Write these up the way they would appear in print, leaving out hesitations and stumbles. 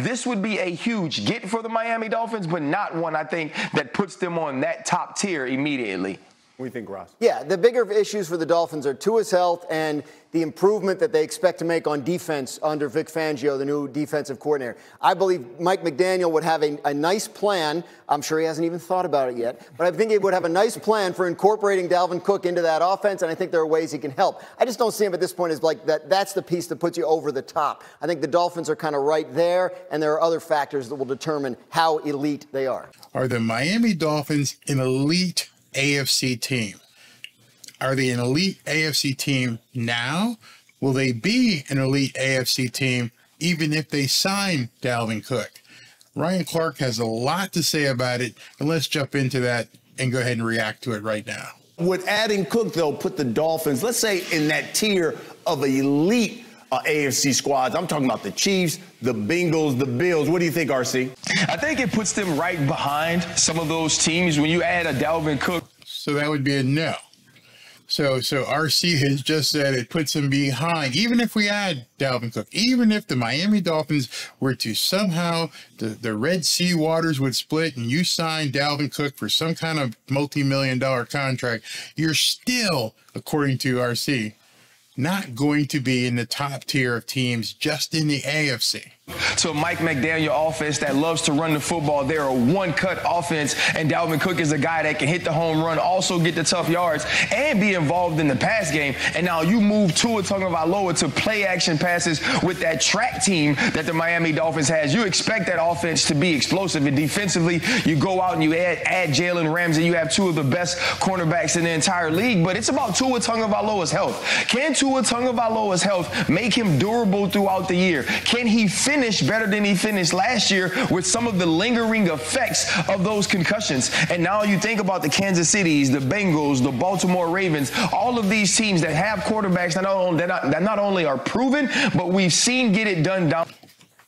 this would be a huge get for the Miami Dolphins, but not one, I think, that puts them on that top tier immediately. What do you think, Ross? Yeah, the bigger issues for the Dolphins are Tua's health and the improvement that they expect to make on defense under Vic Fangio, the new defensive coordinator. I believe Mike McDaniel would have a nice plan. I'm sure he hasn't even thought about it yet, but I think he would have a nice plan for incorporating Dalvin Cook into that offense, and I think there are ways he can help. I just don't see him at this point as like that's the piece that puts you over the top. I think the Dolphins are kind of right there, and there are other factors that will determine how elite they are. Are the Miami Dolphins an elite AFC team? Are they an elite AFC team now? Will they be an elite AFC team even if they sign Dalvin Cook? Ryan Clark has a lot to say about it, and let's jump into that and go ahead and react to it right now. Would adding Cook, though, put the Dolphins, let's say, in that tier of elite AFC squads? I'm talking about the Chiefs, the Bengals, the Bills. What do you think, RC? I think it puts them right behind some of those teams when you add a Dalvin Cook. So that would be a no. So RC has just said it puts them behind. Even if we add Dalvin Cook, even if the Miami Dolphins were to somehow, the Red Sea waters would split and you sign Dalvin Cook for some kind of multi-million-dollar contract, you're still, according to RC, not going to be in the top tier of teams just in the AFC. To a Mike McDaniel offense that loves to run the football, they're a one-cut offense, and Dalvin Cook is a guy that can hit the home run, also get the tough yards, and be involved in the pass game. And now you move Tua Tagovailoa to play-action passes with that track team that the Miami Dolphins has. You expect that offense to be explosive, and defensively, you go out and you add Jalen Ramsey. You have two of the best cornerbacks in the entire league, but it's about Tua Tagovailoa's health. Can Tua Tagovailoa's health make him durable throughout the year? Can he finish better than he finished last year with some of the lingering effects of those concussions? And now you think about the Kansas Cities, the Bengals, the Baltimore Ravens, all of these teams that have quarterbacks that not only are proven, but we've seen get it done down.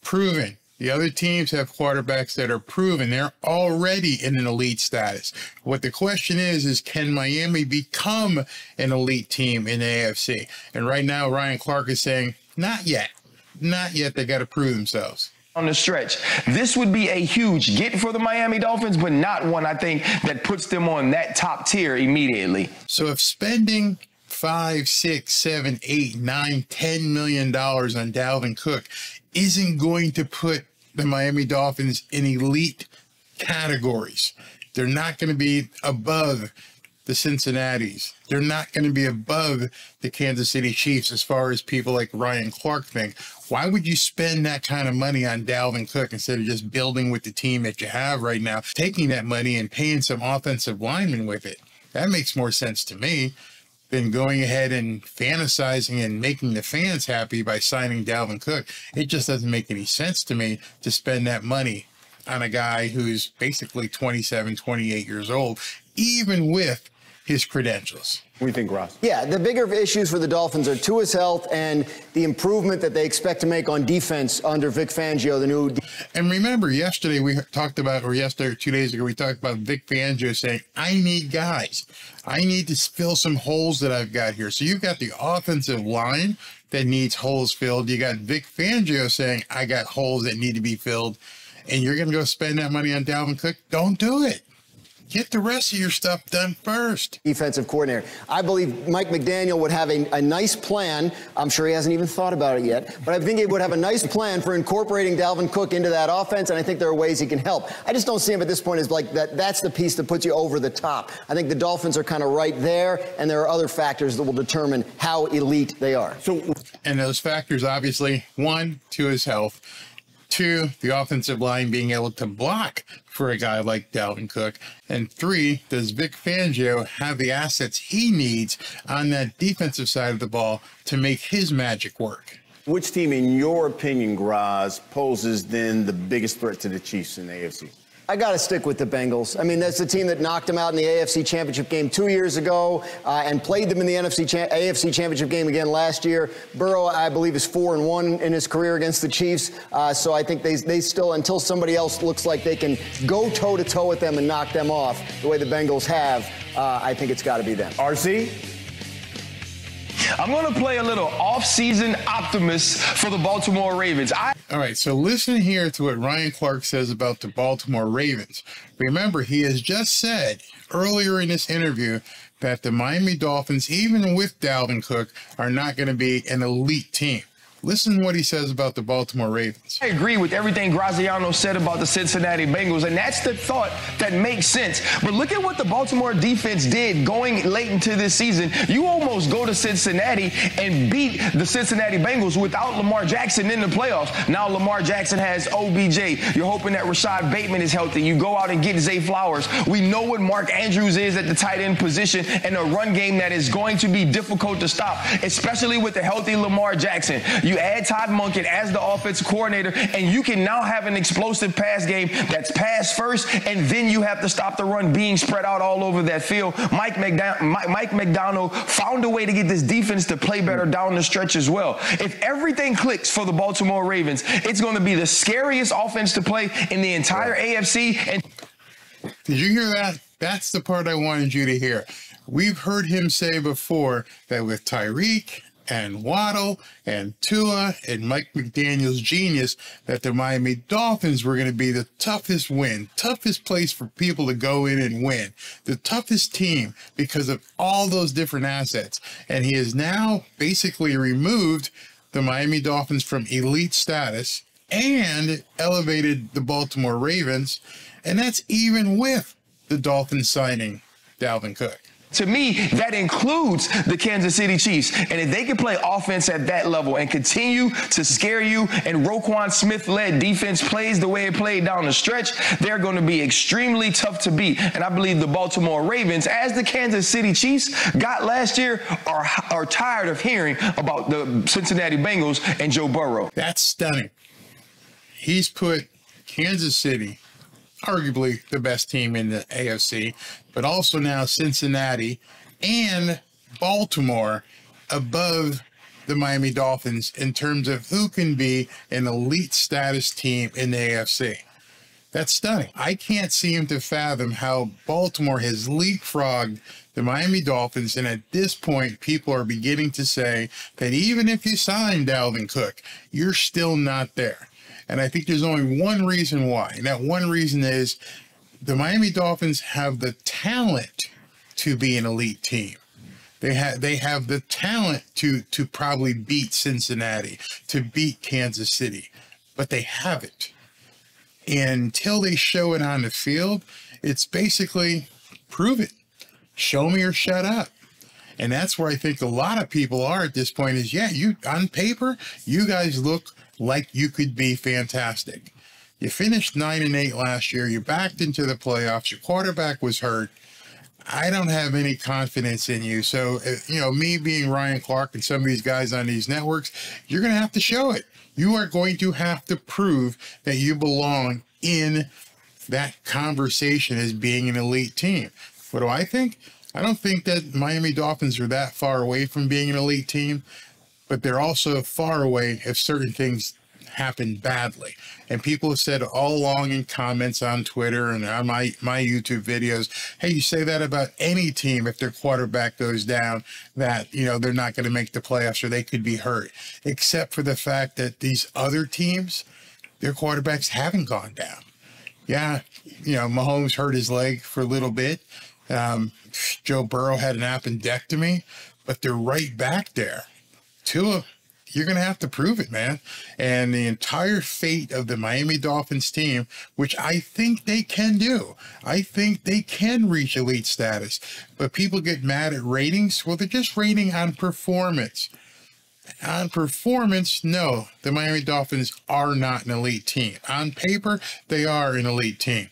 Proven. The other teams have quarterbacks that are proven. They're already in an elite status. What the question is can Miami become an elite team in the AFC? And right now, Ryan Clark is saying, not yet. Not yet. They got to prove themselves. On the stretch, this would be a huge get for the Miami Dolphins, but not one, I think, that puts them on that top tier immediately. So if spending $5, $6, $7, $8, $9, $10 million on Dalvin Cook isn't going to put the Miami Dolphins in elite categories, they're not going to be above the Cincinnatis. They're not going to be above the Kansas City Chiefs as far as people like Ryan Clark think. Why would you spend that kind of money on Dalvin Cook instead of just building with the team that you have right now, taking that money and paying some offensive linemen with it? That makes more sense to me than going ahead and fantasizing and making the fans happy by signing Dalvin Cook. It just doesn't make any sense to me to spend that money on a guy who's basically 27, 28 years old, even with his credentials. What do you think, Ross? Yeah, the bigger issues for the Dolphins are Tua's health and the improvement that they expect to make on defense under Vic Fangio, the new. And remember, yesterday we talked about, or yesterday or 2 days ago, we talked about Vic Fangio saying, I need guys. I need to fill some holes that I've got here. So you've got the offensive line that needs holes filled. You got Vic Fangio saying, I got holes that need to be filled. And you're going to go spend that money on Dalvin Cook? Don't do it. Get the rest of your stuff done first. Defensive coordinator. I believe Mike McDaniel would have a nice plan. I'm sure he hasn't even thought about it yet, but I think he would have a nice plan for incorporating Dalvin Cook into that offense, and I think there are ways he can help. I just don't see him at this point as like that's the piece that puts you over the top. I think the Dolphins are kind of right there, and there are other factors that will determine how elite they are. And those factors, obviously, 1, Tua's health. 2, the offensive line being able to block for a guy like Dalvin Cook. And 3, does Vic Fangio have the assets he needs on that defensive side of the ball to make his magic work? Which team, in your opinion, Graz, poses then the biggest threat to the Chiefs in the AFC? I got to stick with the Bengals. I mean, that's the team that knocked them out in the AFC Championship game 2 years ago and played them in the AFC Championship game again last year. Burrow, I believe, is 4-1 in his career against the Chiefs. So I think they still, until somebody else looks like they can go toe-to-toe with them and knock them off the way the Bengals have, I think it's got to be them. RC? I'm going to play a little off-season optimist for the Baltimore Ravens. All right, so listen here to what Ryan Clark says about the Baltimore Ravens. Remember, he has just said earlier in this interview that the Miami Dolphins, even with Dalvin Cook, are not going to be an elite team. Listen to what he says about the Baltimore Ravens. I agree with everything Graziano said about the Cincinnati Bengals, and that's the thought that makes sense. But look at what the Baltimore defense did going late into this season. You almost go to Cincinnati and beat the Cincinnati Bengals without Lamar Jackson in the playoffs. Now Lamar Jackson has OBJ. You're hoping that Rashad Bateman is healthy. You go out and get Zay Flowers. We know what Mark Andrews is at the tight end position and a run game that is going to be difficult to stop, especially with the healthy Lamar Jackson. You add Todd Monken as the offensive coordinator, and you can now have an explosive pass game that's pass first, and then you have to stop the run being spread out all over that field. Mike McDonald found a way to get this defense to play better down the stretch as well. If everything clicks for the Baltimore Ravens, it's going to be the scariest offense to play in the entire AFC. And did you hear that? That's the part I wanted you to hear. We've heard him say before that with Tyreek and Waddle and Tua and Mike McDaniel's genius, that the Miami Dolphins were going to be the toughest place for people to go in and win, the toughest team because of all those different assets. And he has now basically removed the Miami Dolphins from elite status and elevated the Baltimore Ravens, and that's even with the Dolphins signing Dalvin Cook. To me, that includes the Kansas City Chiefs. And if they can play offense at that level and continue to scare you, and Roquan Smith-led defense plays the way it played down the stretch, they're going to be extremely tough to beat. And I believe the Baltimore Ravens, as the Kansas City Chiefs got last year, are tired of hearing about the Cincinnati Bengals and Joe Burrow. That's stunning. He's put Kansas City, arguably the best team in the AFC, but also now Cincinnati and Baltimore above the Miami Dolphins in terms of who can be an elite status team in the AFC. That's stunning. I can't seem to fathom how Baltimore has leapfrogged the Miami Dolphins, and at this point, people are beginning to say that even if you sign Dalvin Cook, you're still not there. And I think there's only one reason why. And that one reason is the Miami Dolphins have the talent to be an elite team. They have the talent to probably beat Cincinnati, to beat Kansas City, but they haven't. And until they show it on the field, it's basically prove it. Show me or shut up. And that's where I think a lot of people are at this point is, yeah, you on paper, you guys look like you could be fantastic. You finished 9-8 last year. You backed into the playoffs. Your quarterback was hurt. I don't have any confidence in you. So, you know, me being Ryan Clark and some of these guys on these networks, you're going to have to show it. You are going to have to prove that you belong in that conversation as being an elite team. What do I think? I don't think that Miami Dolphins are that far away from being an elite team, but they're also far away if certain things happen badly. And people have said all along in comments on Twitter and on my YouTube videos, hey, you say that about any team if their quarterback goes down, that, you know, they're not going to make the playoffs or they could be hurt, except for the fact that these other teams, their quarterbacks haven't gone down. Yeah, you know, Mahomes hurt his leg for a little bit. Joe Burrow had an appendectomy, but they're right back there. Tua, you're going to have to prove it, man. And the entire fate of the Miami Dolphins team, which I think they can do. I think they can reach elite status. But people get mad at ratings. Well, they're just rating on performance. On performance, no, the Miami Dolphins are not an elite team. On paper, they are an elite team.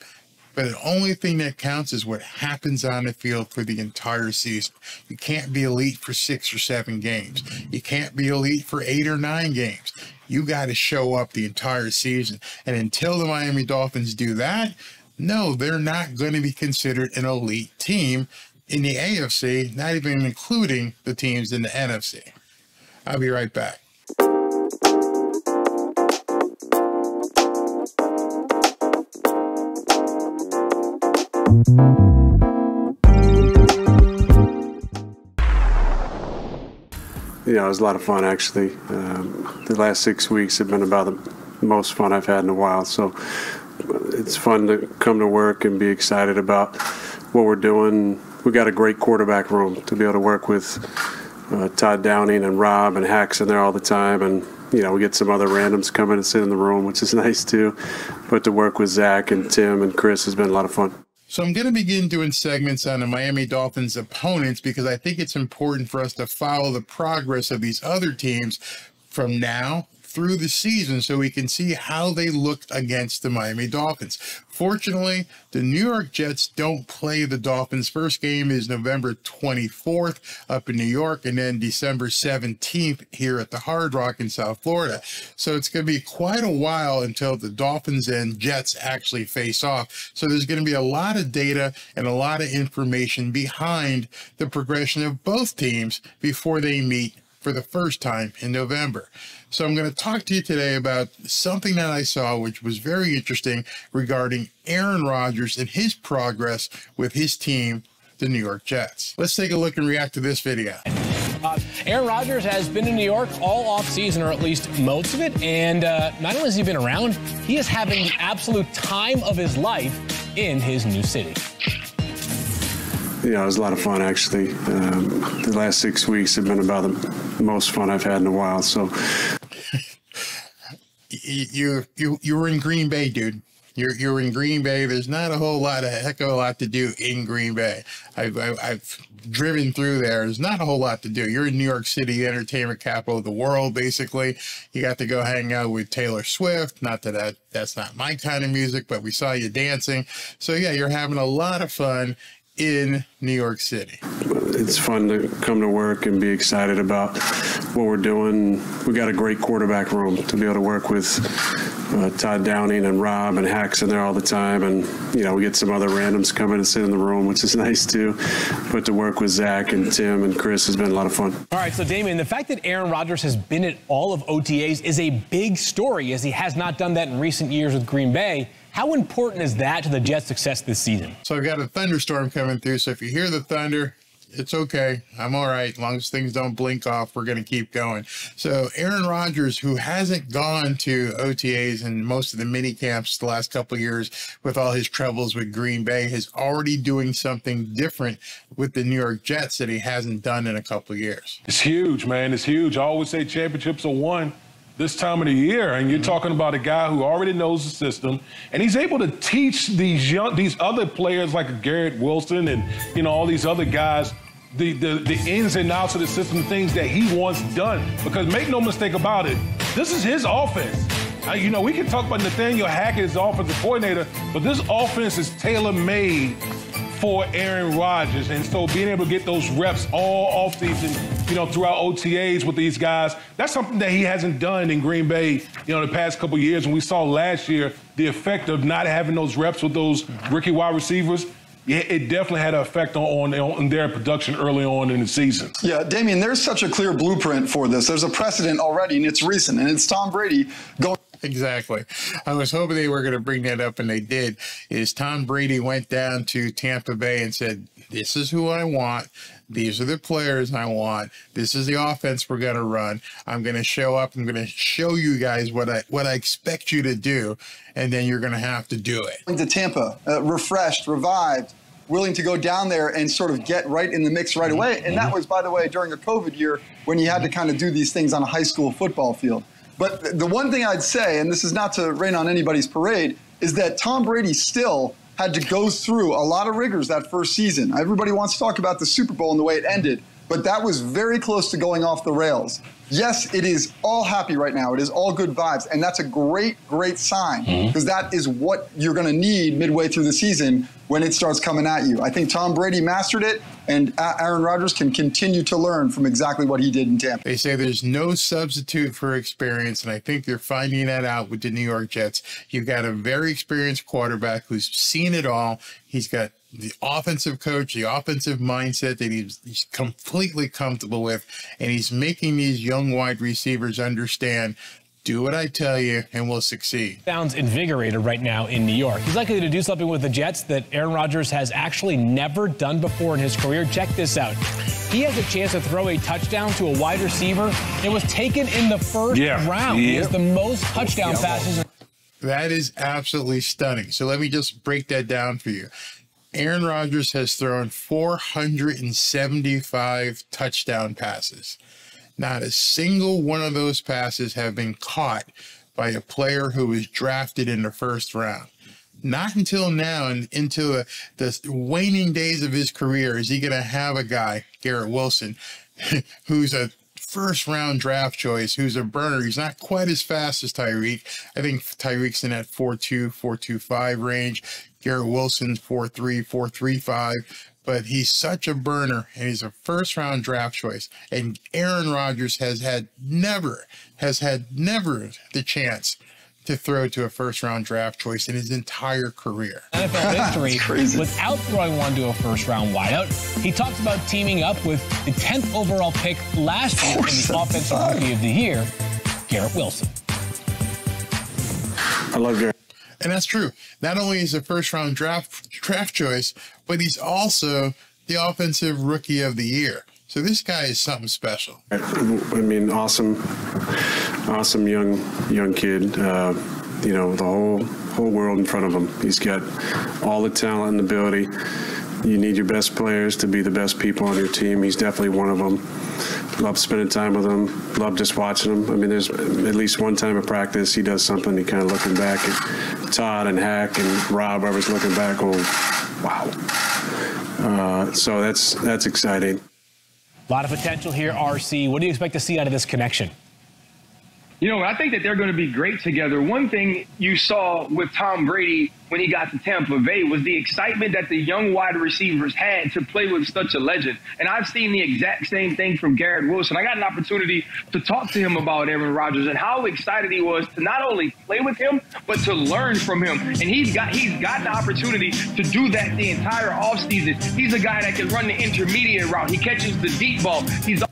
But the only thing that counts is what happens on the field for the entire season. You can't be elite for 6 or 7 games. You can't be elite for 8 or 9 games. You got to show up the entire season. And until the Miami Dolphins do that, no, they're not going to be considered an elite team in the AFC, not even including the teams in the NFC. I'll be right back. Yeah, it was a lot of fun, actually. The last 6 weeks have been about the most fun I've had in a while. So it's fun to come to work and be excited about what we're doing. We got a great quarterback room to be able to work with Todd Downing and Rob and Hacks in there all the time. And, you know, we get some other randoms come in and sit in the room, which is nice too. But to work with Zach and Tim and Chris has been a lot of fun. So I'm going to begin doing segments on the Miami Dolphins opponents because I think it's important for us to follow the progress of these other teams from now through the season so we can see how they look against the Miami Dolphins. Fortunately, the New York Jets don't play the Dolphins. First game is November 24th up in New York, and then December 17th here at the Hard Rock in South Florida. So it's going to be quite a while until the Dolphins and Jets actually face off. So there's going to be a lot of data and a lot of information behind the progression of both teams before they meet for the first time in November. So I'm going to talk to you today about something that I saw, which was very interesting regarding Aaron Rodgers and his progress with his team, the New York Jets. Let's take a look and react to this video. Aaron Rodgers has been in New York all offseason, or at least most of it, and not only has he been around, he is having the absolute time of his life in his new city. Yeah, it was a lot of fun, actually. The last 6 weeks have been about the most fun I've had in a while. So, you were in Green Bay, dude. You're in Green Bay. There's not a whole lot, a heck of a lot to do in Green Bay. I've driven through there. There's not a whole lot to do. You're in New York City, the entertainment capital of the world, basically. You got to go hang out with Taylor Swift. Not that that's not my kind of music, but we saw you dancing. So yeah, you're having a lot of fun in New York City. It's fun to come to work and be excited about what we're doing. We got a great quarterback room to be able to work with Todd Downing and Rob and Hacks in there all the time. And, you know, we get some other randoms come in and sit in the room, which is nice too. But to work with Zach and Tim and Chris has been a lot of fun. All right, so Damien, the fact that Aaron Rodgers has been at all of OTAs is a big story, as he has not done that in recent years with Green Bay. How important is that to the Jets' success this season? So I've got a thunderstorm coming through, so if you hear the thunder, it's okay. I'm all right. As long as things don't blink off, we're going to keep going. So Aaron Rodgers, who hasn't gone to OTAs and most of the mini camps the last couple of years with all his troubles with Green Bay, is already doing something different with the New York Jets that he hasn't done in a couple of years. It's huge, man. It's huge. I always say championships are won this time of the year, and you're talking about a guy who already knows the system, and he's able to teach these other players like Garrett Wilson and, you know, all these other guys the ins and outs of the system, things that he wants done. Because make no mistake about it, this is his offense. You know, we can talk about Nathaniel Hackett as the offensive coordinator, but this offense is tailor-made for Aaron Rodgers. And so being able to get those reps all offseason, you know, throughout OTAs with these guys, that's something that he hasn't done in Green Bay, you know, the past couple of years. And we saw last year the effect of not having those reps with those rookie wide receivers. Yeah, it definitely had an effect on their production early on in the season. Yeah, Damien, there's such a clear blueprint for this. There's a precedent already, and it's recent, and it's Tom Brady going. Exactly. I was hoping they were going to bring that up, and they did. Is Tom Brady went down to Tampa Bay and said, this is who I want. These are the players I want. This is the offense we're going to run. I'm going to show up. I'm going to show you guys what I expect you to do, and then you're going to have to do it. To Tampa, refreshed, revived, willing to go down there and sort of get right in the mix right away. And that was, by the way, during a COVID year when you had to kind of do these things on a high school football field. But the one thing I'd say, and this is not to rain on anybody's parade, is that Tom Brady still had to go through a lot of rigors that first season. Everybody wants to talk about the Super Bowl and the way it ended, but that was very close to going off the rails. Yes, it is all happy right now. It is all good vibes, and that's a great, great sign, because that is what you're going to need midway through the season when it starts coming at you. I think Tom Brady mastered it, and Aaron Rodgers can continue to learn from exactly what he did in Tampa. They say there's no substitute for experience, and I think they're finding that out with the New York Jets. You've got a very experienced quarterback who's seen it all. He's got the offensive coach, the offensive mindset that he's completely comfortable with, and he's making these young wide receivers understand Do what I tell you, and we'll succeed. Sounds invigorated right now in New York. He's likely to do something with the Jets that Aaron Rodgers has actually never done before in his career. Check this out. He has a chance to throw a touchdown to a wide receiver. It was taken in the first round. He has the most touchdown passes. That is absolutely stunning. So let me just break that down for you. Aaron Rodgers has thrown 475 touchdown passes. Not a single one of those passes have been caught by a player who was drafted in the first round. Not until now, and into the waning days of his career, is he going to have a guy, Garrett Wilson, who's a first-round draft choice, who's a burner. He's not quite as fast as Tyreek. I think Tyreek's in that 4.2, 4.25 range. Garrett Wilson's 4.3, 4.35. But he's such a burner, and he's a first-round draft choice. And Aaron Rodgers has had never the chance to throw to a first-round draft choice in his entire career. NFL history without throwing one to a first-round wideout. He talks about teaming up with the 10th overall pick last year in the Offensive Rookie of the Year, Garrett Wilson. I love Garrett. And that's true. Not only is he a first-round draft choice, but he's also the Offensive Rookie of the Year. So this guy is something special. I mean, awesome young kid. You know, the whole world in front of him. He's got all the talent and ability. You need your best players to be the best people on your team. He's definitely one of them. Love spending time with him. Love just watching him. I mean, there's at least one time of practice he does something. He kind of looking back at Todd and Hack and Rob. I was looking back, going, wow. So that's exciting. A lot of potential here, RC. What do you expect to see out of this connection? You know, I think that they're going to be great together. One thing you saw with Tom Brady when he got to Tampa Bay was the excitement that the young wide receivers had to play with such a legend. And I've seen the exact same thing from Garrett Wilson. I got an opportunity to talk to him about Aaron Rodgers and how excited he was to not only play with him, but to learn from him. And he's got the opportunity to do that the entire offseason. He's a guy that can run the intermediate route. He catches the deep ball.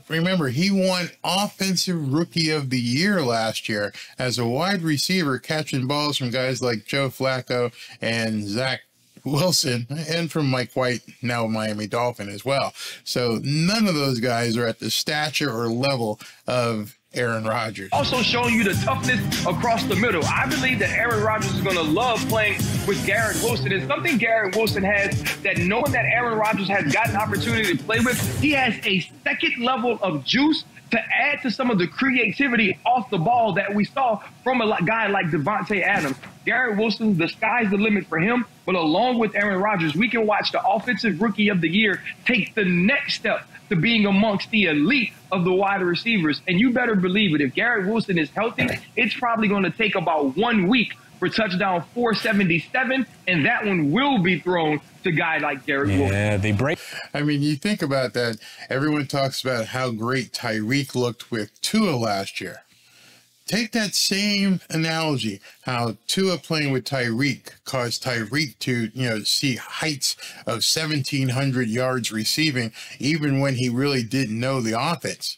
Remember, he won Offensive Rookie of the Year last year as a wide receiver, catching balls from guys like Joe Flacco and Zach Wilson, and from Mike White, now Miami Dolphin as well. So none of those guys are at the stature or level of Aaron Rodgers. Also showing you the toughness across the middle. I believe that Aaron Rodgers is going to love playing with Garrett Wilson. It's something Garrett Wilson has that knowing that Aaron Rodgers has got an opportunity to play with, he has a second level of juice to add to some of the creativity off the ball that we saw from a guy like Devontae Adams. Garrett Wilson, the sky's the limit for him. But along with Aaron Rodgers, we can watch the Offensive Rookie of the Year take the next step to being amongst the elite of the wide receivers. And you better believe it. If Garrett Wilson is healthy, it's probably going to take about 1 week for touchdown 477, and that one will be thrown to a guy like Garrett Wilson. Yeah, they break. I mean, you think about that. Everyone talks about how great Tyreek looked with Tua last year. Take that same analogy, how Tua playing with Tyreek caused Tyreek to, see heights of 1,700 yards receiving, even when he really didn't know the offense.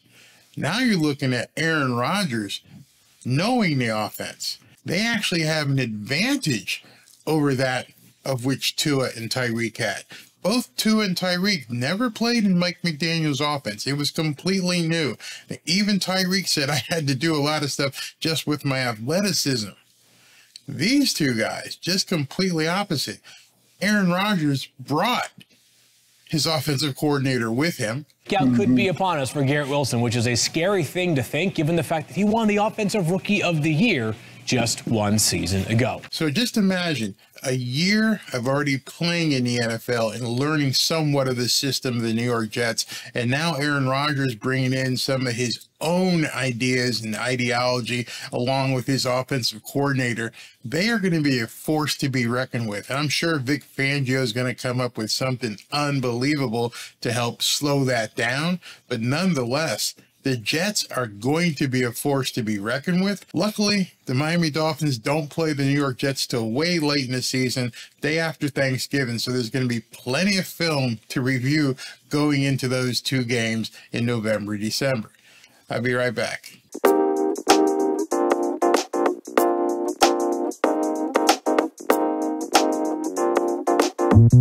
Now you're looking at Aaron Rodgers knowing the offense. They actually have an advantage over that of which Tua and Tyreek had. Both Tua and Tyreek never played in Mike McDaniel's offense. It was completely new. Even Tyreek said, I had to do a lot of stuff just with my athleticism. These two guys, just completely opposite. Aaron Rodgers brought his offensive coordinator with him. Could be upon us for Garrett Wilson, which is a scary thing to think, given the fact that he won the Offensive Rookie of the Year just 1 season ago. So just imagine a year of already playing in the NFL and learning somewhat of the system of the New York Jets, and now Aaron Rodgers bringing in some of his own ideas and ideology along with his offensive coordinator. They are going to be a force to be reckoned with. And I'm sure Vic Fangio is going to come up with something unbelievable to help slow that down. But nonetheless, the Jets are going to be a force to be reckoned with. Luckily, the Miami Dolphins don't play the New York Jets till way late in the season, day after Thanksgiving. So there's going to be plenty of film to review going into those 2 games in November, December. I'll be right back. Hey,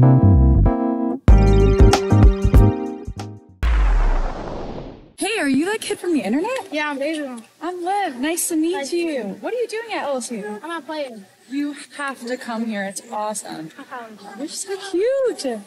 are you that kid from the internet? Yeah, I'm Baby Gronk. I'm Liv. Nice to meet you. You. What are you doing at LSU? I'm not playing. You have to come here. It's awesome. I'm You're so cute.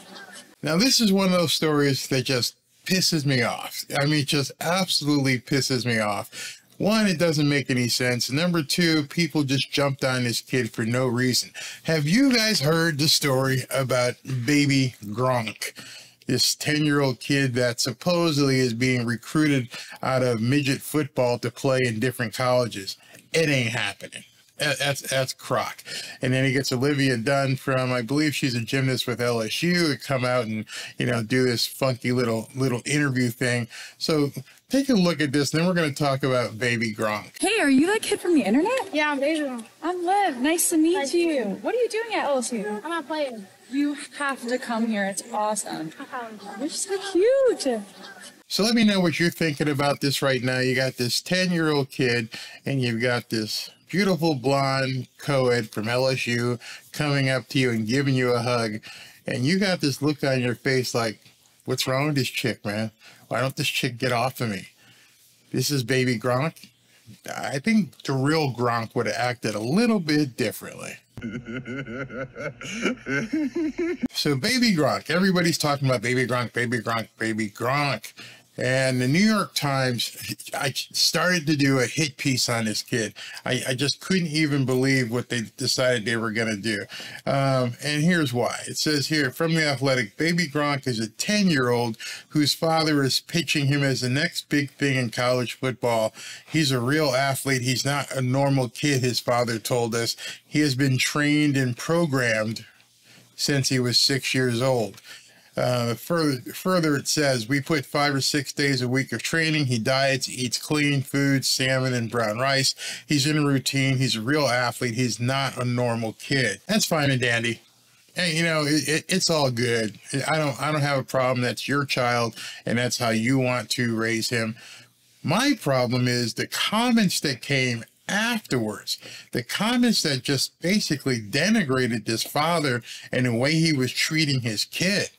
Now, this is one of those stories that just pisses me off. I mean, just absolutely pisses me off. One, it doesn't make any sense. Number two, people just jumped on this kid for no reason. Have you guys heard the story about Baby Gronk? This 10-year-old kid that supposedly is being recruited out of midget football to play in different colleges. It ain't happening. That's crock. And then he gets Olivia Dunn from, I believe she's a gymnast with LSU, to come out and, you know, do this funky little interview thing. So take a look at this, and then we're going to talk about Baby Gronk. Hey, are you that kid from the internet? Yeah, I'm Baby Gronk. I'm Liv. Nice to meet you. You. What are you doing at LSU? I'm not playing. You have to come here. It's awesome. I'm You're so cute. So let me know what you're thinking about this right now. You got this 10-year-old kid, and you've got this beautiful blonde co-ed from LSU coming up to you and giving you a hug. And you got this look on your face like, what's wrong with this chick, man? Why don't this chick get off of me? This is Baby Gronk. I think the real Gronk would have acted a little bit differently. So Baby Gronk, everybody's talking about Baby Gronk, Baby Gronk, Baby Gronk. And the New York Times, I started to do a hit piece on this kid. I just couldn't even believe what they decided they were going to do. And here's why. It says here, from The Athletic, Baby Gronk is a 10-year-old whose father is pitching him as the next big thing in college football. He's a real athlete. He's not a normal kid, his father told us. He has been trained and programmed since he was 6 years old. Further, it says, we put 5 or 6 days a week of training. He diets, eats clean food, salmon and brown rice. He's in a routine. He's a real athlete. He's not a normal kid. That's fine and dandy. And, you know, it's all good. I don't have a problem. That's your child, and that's how you want to raise him. My problem is the comments that came afterwards, the comments that just basically denigrated this father and the way he was treating his kid.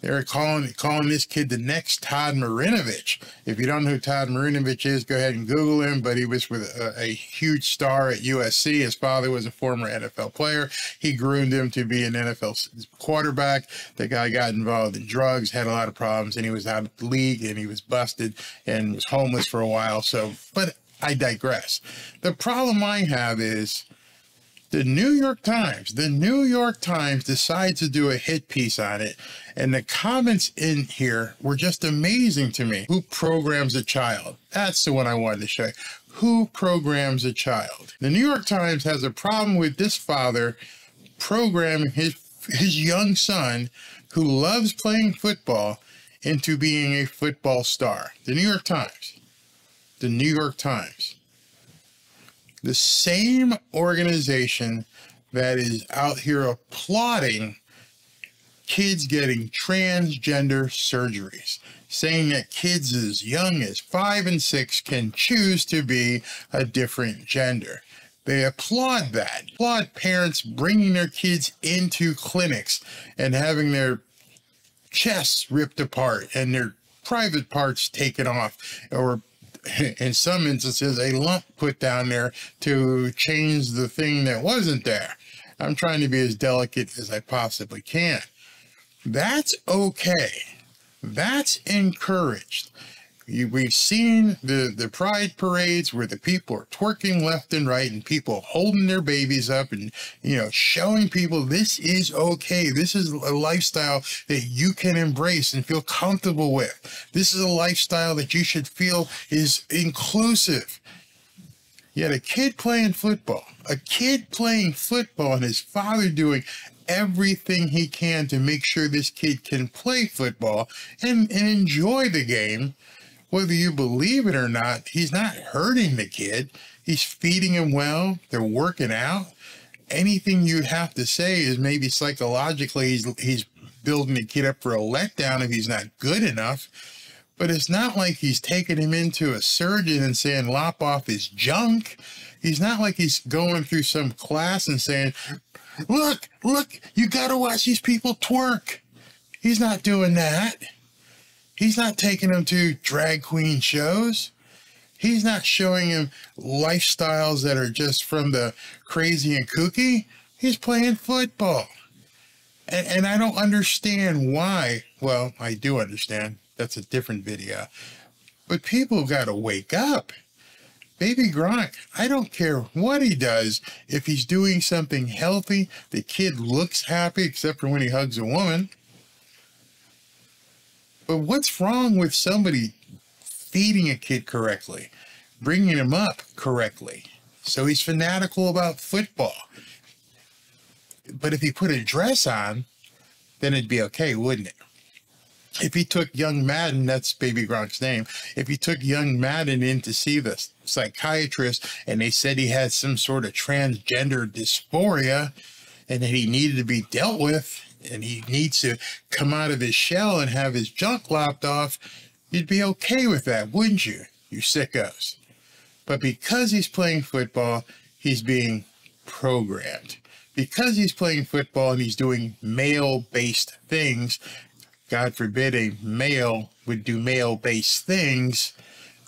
They were calling this kid the next Todd Marinovich. If you don't know who Todd Marinovich is, go ahead and Google him. But he was with a huge star at USC. His father was a former NFL player. He groomed him to be an NFL quarterback. The guy got involved in drugs, had a lot of problems, and he was out of the league, and he was busted and was homeless for a while. So, but I digress. The problem I have is the New York Times decides to do a hit piece on it, and the comments in here were just amazing to me. Who programs a child? That's the one I wanted to show you. Who programs a child? The New York Times has a problem with this father programming his young son, who loves playing football, into being a football star. The New York Times. The New York Times. The same organization that is out here applauding kids getting transgender surgeries, saying that kids as young as 5 and 6 can choose to be a different gender. They applaud that. Applaud parents bringing their kids into clinics and having their chests ripped apart and their private parts taken off, or in some instances, a lump put down there to change the thing that wasn't there. I'm trying to be as delicate as I possibly can. That's okay. That's encouraged. We've seen the pride parades where the people are twerking left and right and people holding their babies up and, you know, showing people this is okay. This is a lifestyle that you can embrace and feel comfortable with. This is a lifestyle that you should feel is inclusive. Yet a kid playing football and his father doing everything he can to make sure this kid can play football and enjoy the game. Whether you believe it or not, he's not hurting the kid. He's feeding him well. They're working out. Anything you'd have to say is maybe psychologically he's building the kid up for a letdown if he's not good enough. But it's not like he's taking him into a surgeon and saying, lop off his junk. He's not like he's going through some class and saying, look, you got to watch these people twerk. He's not doing that. He's not taking them to drag queen shows. He's not showing him lifestyles that are just from the crazy and kooky. He's playing football. And I don't understand why. Well, I do understand. That's a different video. But people got to wake up. Baby Gronk, I don't care what he does. If he's doing something healthy, the kid looks happy, except for when he hugs a woman. But what's wrong with somebody feeding a kid correctly, bringing him up correctly? So he's fanatical about football. But if he put a dress on, then it'd be okay, wouldn't it? If he took young Madden, that's Baby Gronk's name, if he took young Madden in to see the psychiatrist and they said he had some sort of transgender dysphoria and that he needed to be dealt with and he needs to come out of his shell and have his junk lopped off, you'd be okay with that, wouldn't you, you sickos? But because he's playing football, he's being programmed. Because he's playing football and he's doing male-based things, God forbid a male would do male-based things,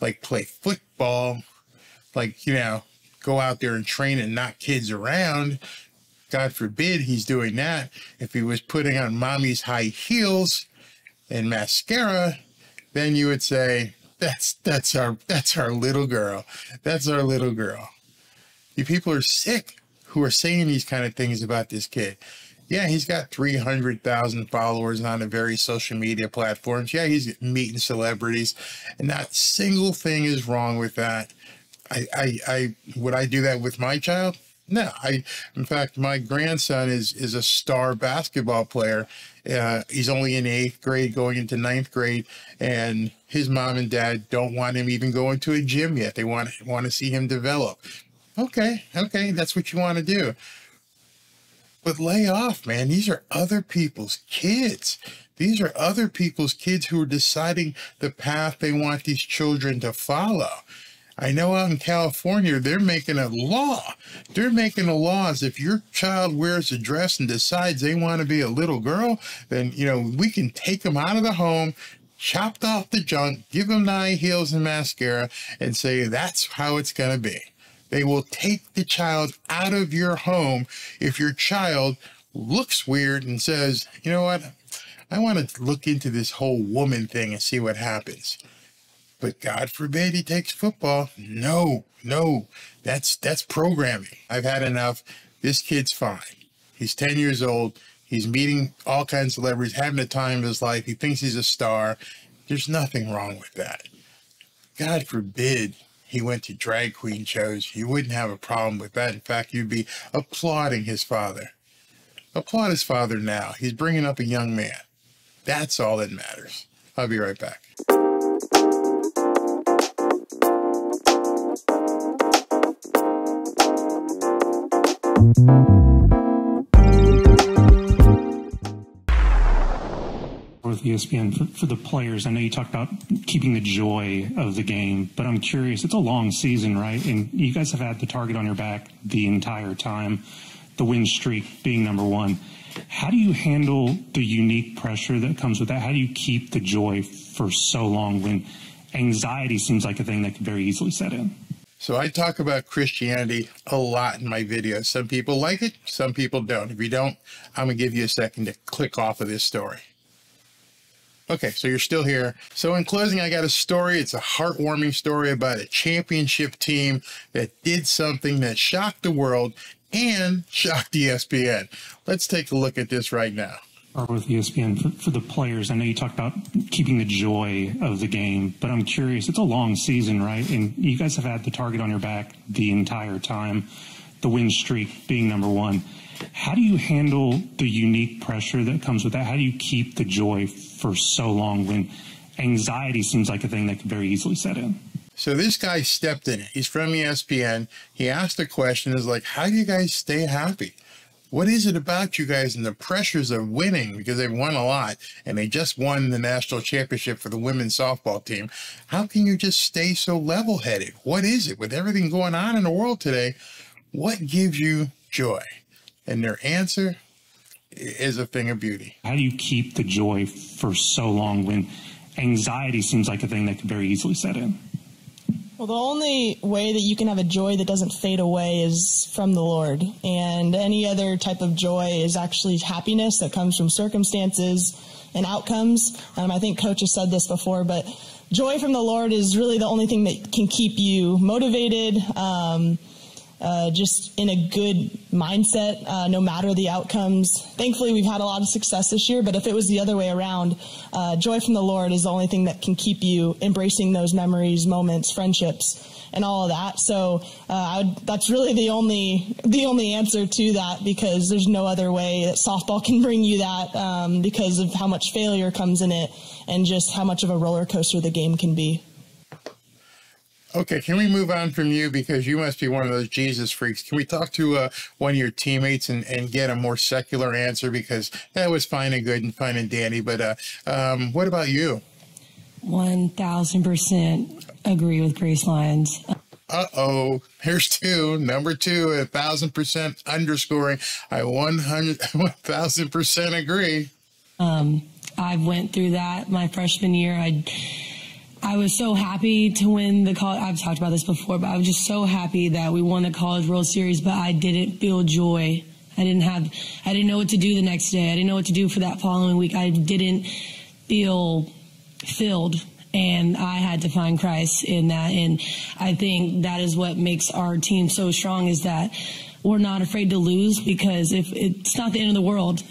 like play football, like, you know, go out there and train and knock kids around. God forbid he's doing that. If he was putting on mommy's high heels and mascara, then you would say, that's our little girl. That's our little girl. You people are sick who are saying these kind of things about this kid. Yeah, he's got 300,000 followers on the various social media platforms. Yeah, he's meeting celebrities, and not a single thing is wrong with that. Would I do that with my child? No. In fact, my grandson is a star basketball player. He's only in 8th grade, going into 9th grade, and his mom and dad don't want him even going to a gym yet. They want to see him develop. Okay, that's what you want to do. But lay off, man. These are other people's kids. These are other people's kids who are deciding the path they want these children to follow. I know out in California, they're making a law. They're making a law as if your child wears a dress and decides they want to be a little girl, then, you know, we can take them out of the home, chopped off the junk, give them the high heels and mascara, and say that's how it's going to be. They will take the child out of your home if your child looks weird and says, you know what, I want to look into this whole woman thing and see what happens. But God forbid he takes football. No, that's programming. I've had enough. This kid's fine. He's 10 years old. He's meeting all kinds of celebrities, having the time of his life. He thinks he's a star. There's nothing wrong with that. God forbid he went to drag queen shows. You wouldn't have a problem with that. In fact, you'd be applauding his father. Applaud his father now. He's bringing up a young man. That's all that matters. I'll be right back. With ESPN, for the players, I know you talked about keeping the joy of the game, but I'm curious, it's a long season, right? And you guys have had the target on your back the entire time, the win streak being number one. How do you handle the unique pressure that comes with that? How do you keep the joy for so long when anxiety seems like a thing that could very easily set in? So I talk about Christianity a lot in my videos. Some people like it, some people don't. If you don't, I'm going to give you a second to click off of this story. Okay, so you're still here. So in closing, I got a story. It's a heartwarming story about a championship team that did something that shocked the world and shocked ESPN. Let's take a look at this right now. With ESPN, for the players, I know you talked about keeping the joy of the game, but I'm curious, it's a long season, right? And you guys have had the target on your back the entire time, the win streak being number one. How do you handle the unique pressure that comes with that? How do you keep the joy for so long when anxiety seems like a thing that could very easily set in? So this guy stepped in it. He's from ESPN. He asked a question, is like, how do you guys stay happy? What is it about you guys and the pressures of winning, because they've won a lot and they just won the national championship for the women's softball team? How can you just stay so level-headed? What is it with everything going on in the world today? What gives you joy? And their answer is a thing of beauty. How do you keep the joy for so long when anxiety seems like a thing that could very easily set in? Well, the only way that you can have a joy that doesn't fade away is from the Lord. And any other type of joy is actually happiness that comes from circumstances and outcomes. I think Coach has said this before, but joy from the Lord is really the only thing that can keep you motivated, just in a good mindset, no matter the outcomes. Thankfully, we've had a lot of success this year, but if it was the other way around, joy from the Lord is the only thing that can keep you embracing those memories, moments, friendships, and all of that. So that's really the only answer to that, because there's no other way that softball can bring you that, because of how much failure comes in it and just how much of a roller coaster the game can be. Okay, can we move on from you, because you must be one of those Jesus freaks? Can we talk to one of your teammates and get a more secular answer, because that was fine and good and fine and dandy, but what about you? 1,000% agree with Grace Lyons. Uh-oh, here's two. Number two, 1,000% underscoring. I 1,000% agree. I went through that my freshman year. I was so happy to win the college. I've talked about this before, but I was just so happy that we won the College World Series, but I didn't feel joy. I didn't know what to do the next day. I didn't know what to do for that following week. I didn't feel filled, and I had to find Christ in that. And I think that is what makes our team so strong, is that we're not afraid to lose, because if it's not the end of the world.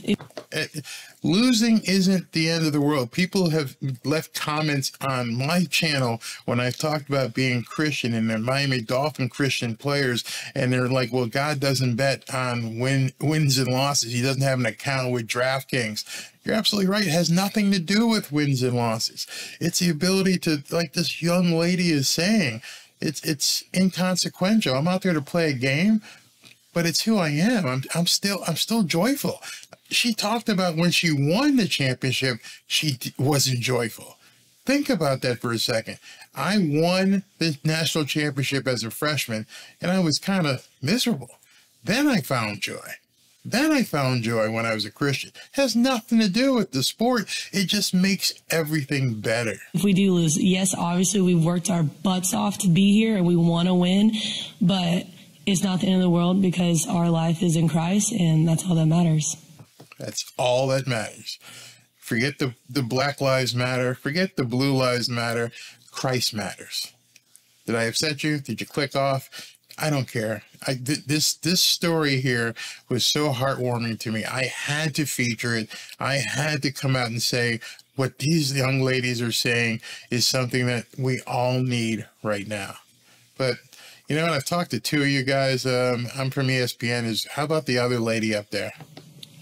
Losing isn't the end of the world. People have left comments on my channel when I've talked about being Christian, and they're Miami Dolphin Christian players, and they're like, well, God doesn't bet on wins and losses. He doesn't have an account with DraftKings. You're absolutely right. It has nothing to do with wins and losses. It's the ability to, like this young lady is saying, it's inconsequential. I'm out there to play a game, but it's who I am. I'm still joyful. She talked about when she won the championship, she wasn't joyful. Think about that for a second. I won the national championship as a freshman, and I was kind of miserable. Then I found joy. Then I found joy when I was a Christian. It has nothing to do with the sport. It just makes everything better. If we do lose, yes, obviously we've worked our butts off to be here and we want to win, but it's not the end of the world, because our life is in Christ, and that's all that matters. That's all that matters. Forget the Black Lives Matter. Forget the Blue Lives Matter. Christ matters. Did I upset you? Did you click off? I don't care. This story here was so heartwarming to me. I had to feature it. I had to come out and say what these young ladies are saying is something that we all need right now. But you know, and I've talked to two of you guys. I'm from ESPN. How about the other lady up there?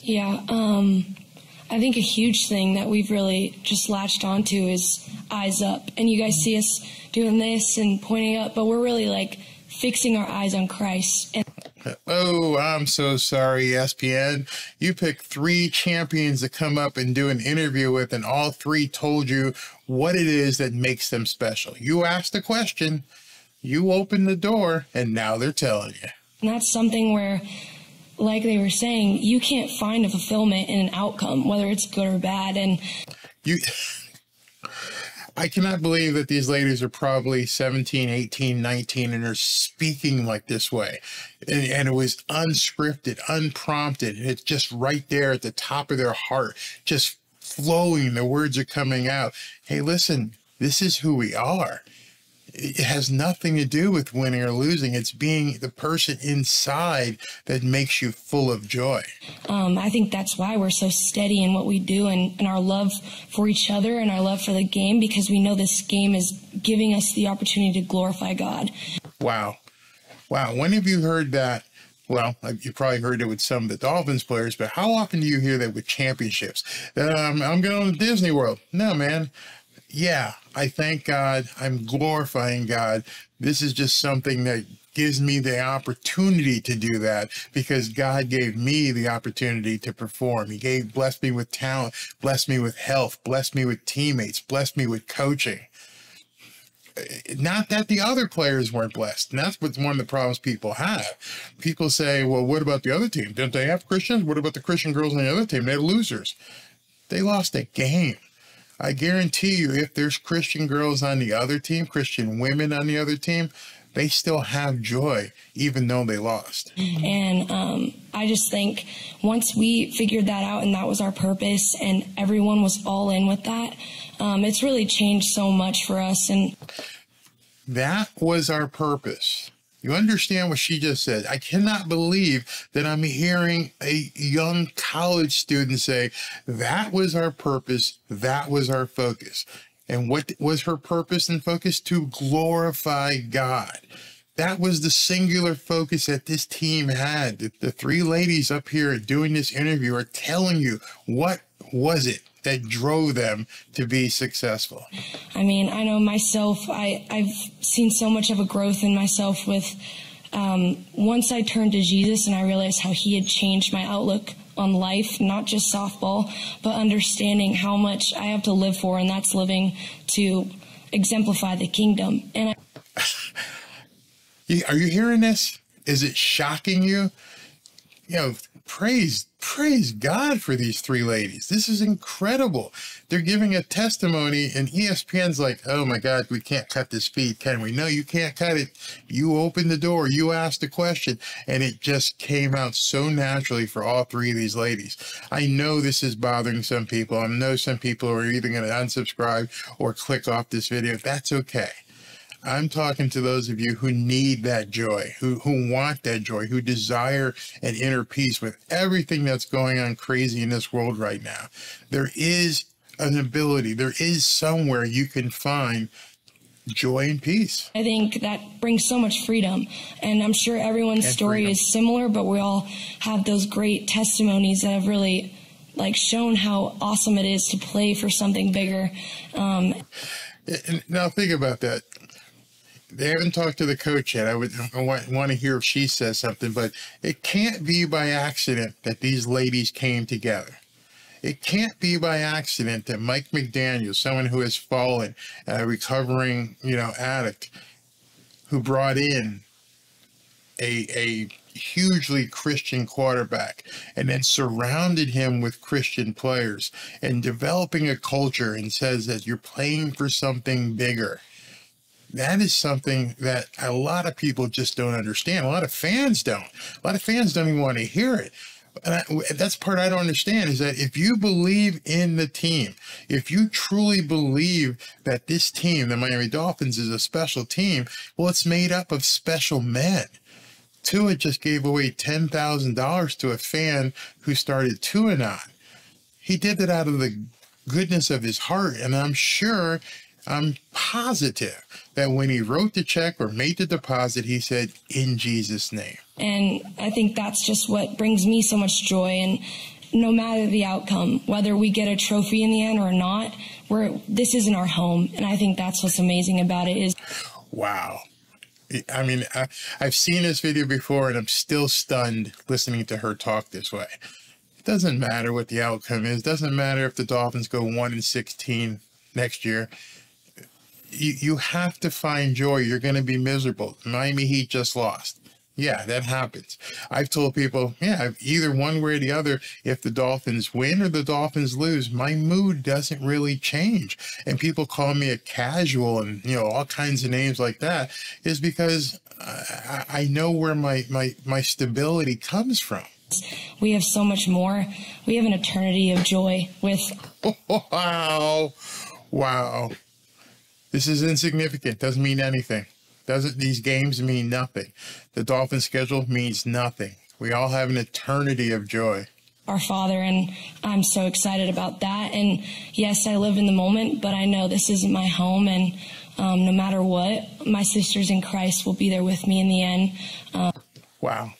Yeah, I think a huge thing that we've really just latched onto is eyes up. And you guys see us doing this and pointing up, but we're really like fixing our eyes on Christ. Oh, I'm so sorry, ESPN. You picked 3 champions to come up and do an interview with, and all 3 told you what it is that makes them special. You asked a question, you opened the door, and now they're telling you. And that's something where, like they were saying, you can't find a fulfillment in an outcome, whether it's good or bad. And I cannot believe that these ladies are probably 17, 18, 19, and are speaking like this way. And it was unscripted, unprompted. It's just right there at the top of their heart, just flowing. The words are coming out. Hey, listen, this is who we are. It has nothing to do with winning or losing. It's being the person inside that makes you full of joy. I think that's why we're so steady in what we do, and our love for each other and our love for the game, because we know this game is giving us the opportunity to glorify God. Wow. Wow. When have you heard that? Well, you probably heard it with some of the Dolphins players, but how often do you hear that with championships? I'm going to Disney World. No, man. Yeah, I thank God. I'm glorifying God. This is just something that gives me the opportunity to do that because God gave me the opportunity to perform. He blessed me with talent, blessed me with health, blessed me with teammates, blessed me with coaching. Not that the other players weren't blessed. And that's what's one of the problems people have. People say, well, what about the other team? Don't they have Christians? What about the Christian girls on the other team? They're losers. They lost a game. I guarantee you, if there's Christian girls on the other team, Christian women on the other team, they still have joy, even though they lost. And I just think once we figured that out and that was our purpose and everyone was all in with that, it's really changed so much for us. And that was our purpose. You understand what she just said? I cannot believe that I'm hearing a young college student say, that was our purpose, that was our focus. And what was her purpose and focus? To glorify God. That was the singular focus that this team had. The three ladies up here doing this interview are telling you what was it that drove them to be successful. I mean, I know myself, I've seen so much of a growth in myself with once I turned to Jesus and I realized how he had changed my outlook on life, not just softball, but understanding how much I have to live for, and that's living to exemplify the kingdom. And are you hearing this? Is it shocking you? You know, praise God for these three ladies. This is incredible. They're giving a testimony, and ESPN's like, oh my God, we can't cut this feed, can we? No, you can't cut it. You opened the door, you asked a question, and it just came out so naturally for all three of these ladies. I know this is bothering some people. I know some people are either going to unsubscribe or click off this video. That's okay. I'm talking to those of you who need that joy, who want that joy, who desire an inner peace with everything that's going on crazy in this world right now. There is an ability, there is somewhere you can find joy and peace. I think that brings so much freedom. And I'm sure everyone's story is similar, but we all have those great testimonies that have really shown how awesome it is to play for something bigger. Now think about that. They haven't talked to the coach yet. I want to hear if she says something, but it can't be by accident that these ladies came together. It can't be by accident that Mike McDaniel, someone who has fallen, a recovering, addict, who brought in a hugely Christian quarterback and then surrounded him with Christian players and developing a culture and says that you're playing for something bigger. That is something that a lot of people just don't understand. A lot of fans don't. A lot of fans don't even want to hear it. And that's part I don't understand, is that if you believe in the team, if you truly believe that this team, the Miami Dolphins, is a special team, well, it's made up of special men. Tua just gave away $10,000 to a fan who started QAnon. He did it out of the goodness of his heart, and I'm positive that when he wrote the check or made the deposit, he said, in Jesus' name. And I think that's just what brings me so much joy. And no matter the outcome, whether we get a trophy in the end or not, this isn't our home. And I think that's what's amazing about it is. Wow. I mean, I've seen this video before, and I'm still stunned listening to her talk this way. It doesn't matter what the outcome is. It doesn't matter if the Dolphins go 1-16 next year. You have to find joy. You're going to be miserable. Miami Heat just lost. Yeah, that happens. I've told people, either one way or the other, if the Dolphins win or the Dolphins lose, my mood doesn't really change. And people call me a casual and, all kinds of names like that, is because I know where my stability comes from. We have so much more. We have an eternity of joy with. Wow. This is insignificant. Doesn't mean anything. These games mean nothing. The Dolphins schedule means nothing. We all have an eternity of joy. Our Father, and I'm so excited about that. And yes, I live in the moment, but I know this isn't my home. And no matter what, my sisters in Christ will be there with me in the end. Wow.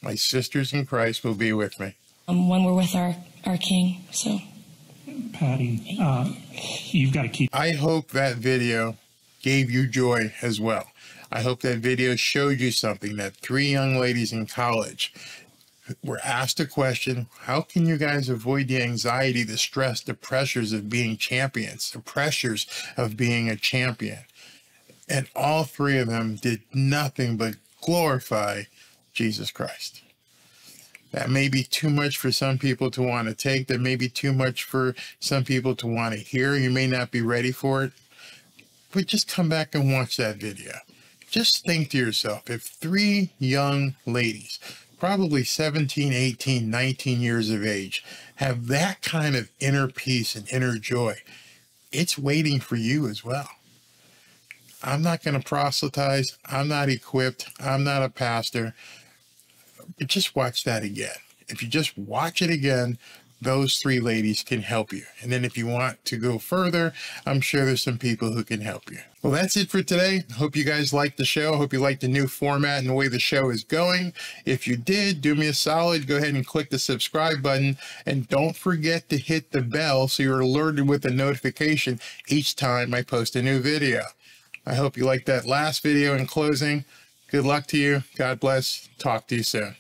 My sisters in Christ will be with me. When we're with our King. So, Patty, you've got to keep. I hope that video gave you joy as well. I hope that video showed you something, that 3 young ladies in college were asked a question: how can you guys avoid the anxiety, the stress, the pressures of being champions, the pressures of being a champion? And all 3 of them did nothing but glorify Jesus Christ. That may be too much for some people to want to take. That may be too much for some people to want to hear. You may not be ready for it. But just come back and watch that video. Just think to yourself, if 3 young ladies, probably 17, 18, 19 years of age, have that kind of inner peace and inner joy, it's waiting for you as well. I'm not going to proselytize. I'm not equipped. I'm not a pastor. But just watch that again. If you just watch it again, those 3 ladies can help you. And then if you want to go further, I'm sure there's some people who can help you. Well, that's it for today. Hope you guys liked the show. Hope you liked the new format and the way the show is going. If you did, do me a solid. Go ahead and click the subscribe button. And don't forget to hit the bell so you're alerted with a notification each time I post a new video. I hope you liked that last video in closing. Good luck to you. God bless. Talk to you soon.